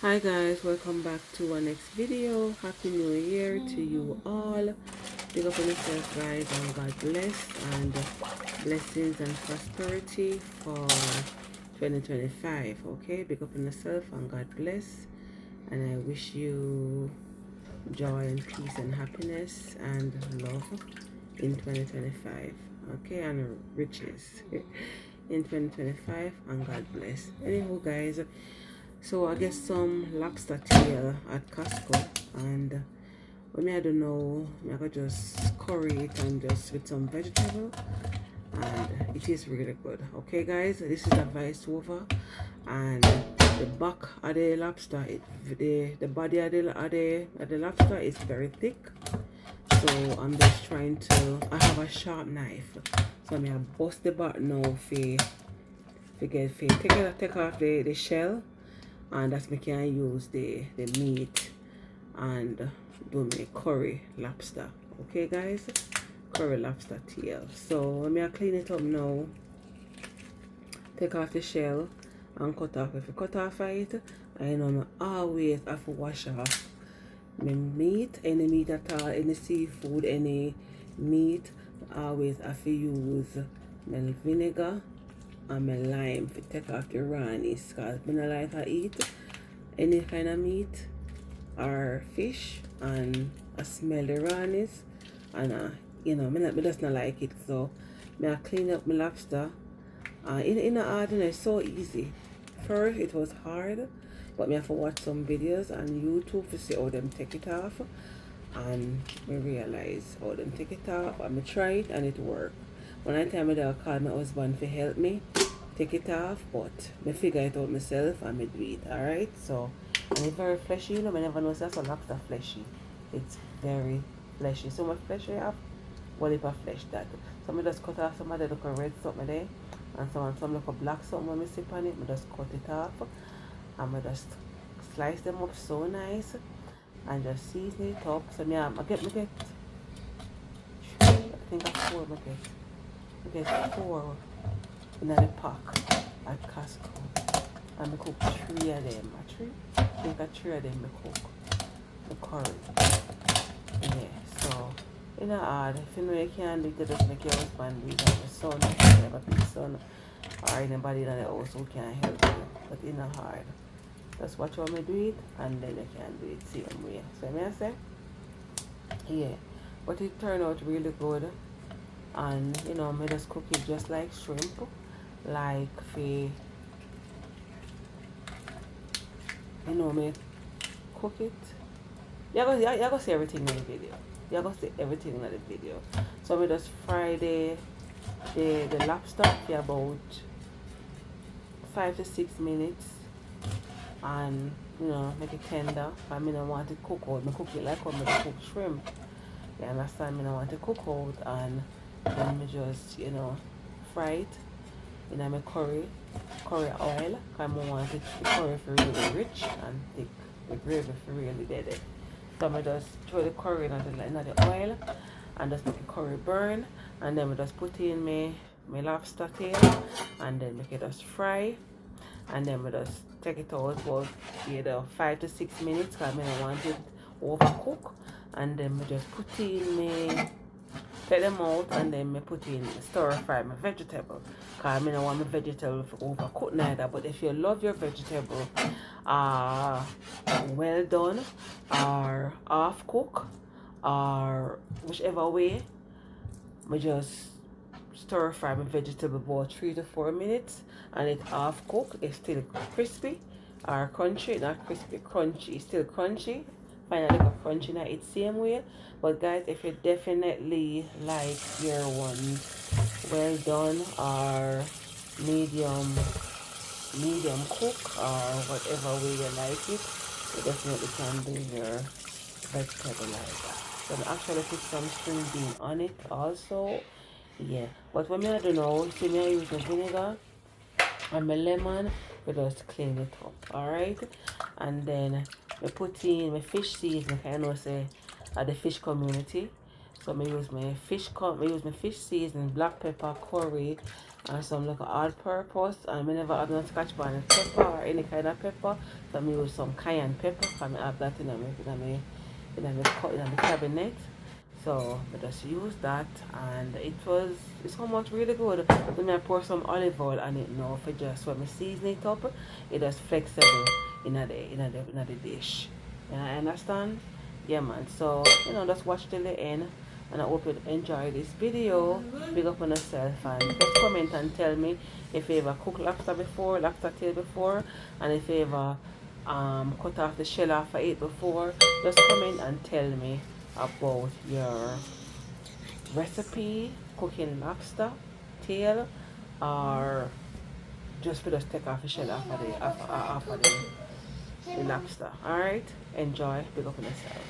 Hi guys, welcome back to our next video. Happy New Year to you all. Big up on yourself guys, and God bless, and blessings and prosperity for 2025. Okay, big up on yourself and God bless, and I wish you joy and peace and happiness and love in 2025. Okay, and riches in 2025, and God bless. Anywho guys, so I get some lobster tail at Costco, and when I don't know, I could just curry it and just with some vegetable, and it is really good. Okay guys, this is a vice over, and the back of the lobster, the body of the lobster is very thick. So I'm just trying to, I have a sharp knife, so I'm gonna bust the back now take off the shell, and that's me can use the meat and do my curry lobster. Okay guys, curry lobster tail. So let me clean it up now, take off the shell and cut off. If you cut off it, I know I always have to wash off my meat, any meat at all, any seafood, any meat. I always have to use my vinegar and my lime to take off the rawness, because I don't like to eat any kind of meat or fish and I smell the rawness, and me just not like it. So I clean up my lobster. In the garden it's so easy. First it was hard, but I have to watch some videos on YouTube to see how them take it off, and I realize how them take it off, and I try it and it worked. When I tell me that I call my husband to help me take it off, but I figure it out myself and I do it. Alright, so, and it's very fleshy, I never know that's a lobster fleshy. It's very fleshy. So much flesh I have, what if I flesh that? So I just cut off some of the little red something there, and some little black something when I sip on it, I just cut it off, and I just slice them up so nice, and just season it up. So I get three, I think I four, I get four in the pack at Costco, and I cook three of them. I think I three of them I cook the curry. Yeah, so in a hard, if you know you can't do it, just make your husband do it, or your son, if you have a big son, or anybody in the house who can help you. But in a hard, just watch how me do it, and then you can do it same way. So I say, yeah, but it turned out really good, and me just cook it just like shrimp, like me cook it. You're gonna see everything in the video. You're gonna see everything in the video. So we just fry the lobster for about 5 to 6 minutes, and make it tender. I mean I want it cook out. I cook it like how I cook shrimp. You understand? I want to cook out, and then me just fry it in my curry oil, because I want it the curry for really rich and thick, the gravy for really dead. So I just throw the curry in the oil and just make the curry burn, and then we just put in my lobster tail, and then make it just fry, and then we just take it out for 5 to 6 minutes, because I don't want it overcook, and then we just put in take them out, and then I put in stir fry my vegetable, because I don't want my vegetable to overcook neither. But if you love your vegetable well done or half cook or whichever way, I just stir fry my vegetable about 3 to 4 minutes, and it half cook. It's still crispy or crunchy, not crispy, crunchy. It's still crunchy. Find a little crunchy in it same way. But guys, if you definitely like your one well done or medium cook or whatever way you like it, you definitely can do your vegetable like that. So I actually put some string bean on it also. Yeah, but when I don't know, see me I use my vinegar and my lemon, we just clean it up. Alright, and then I put in my fish seasoning. I know say at the fish community, so I use my fish seasoning, black pepper, curry, and some like all-purpose, and I never have no scotch bonnet pepper or any kind of pepper, so I use some cayenne pepper, because I have that in my cabinet. So I just use that, and it's so much really good. Then I pour some olive oil on it now for just when I season it up, it is flexible in the dish. Yeah, I understand? Yeah man. So just watch till the end, and I hope you enjoy this video. Big up on yourself, and just comment and tell me if you ever cooked lobster tail before, and if you ever cut off the shell off of it before. Just comment and tell me about your recipe cooking lobster tail, or just take off the shell off of the lobster. Alright, enjoy. Big up on yourself.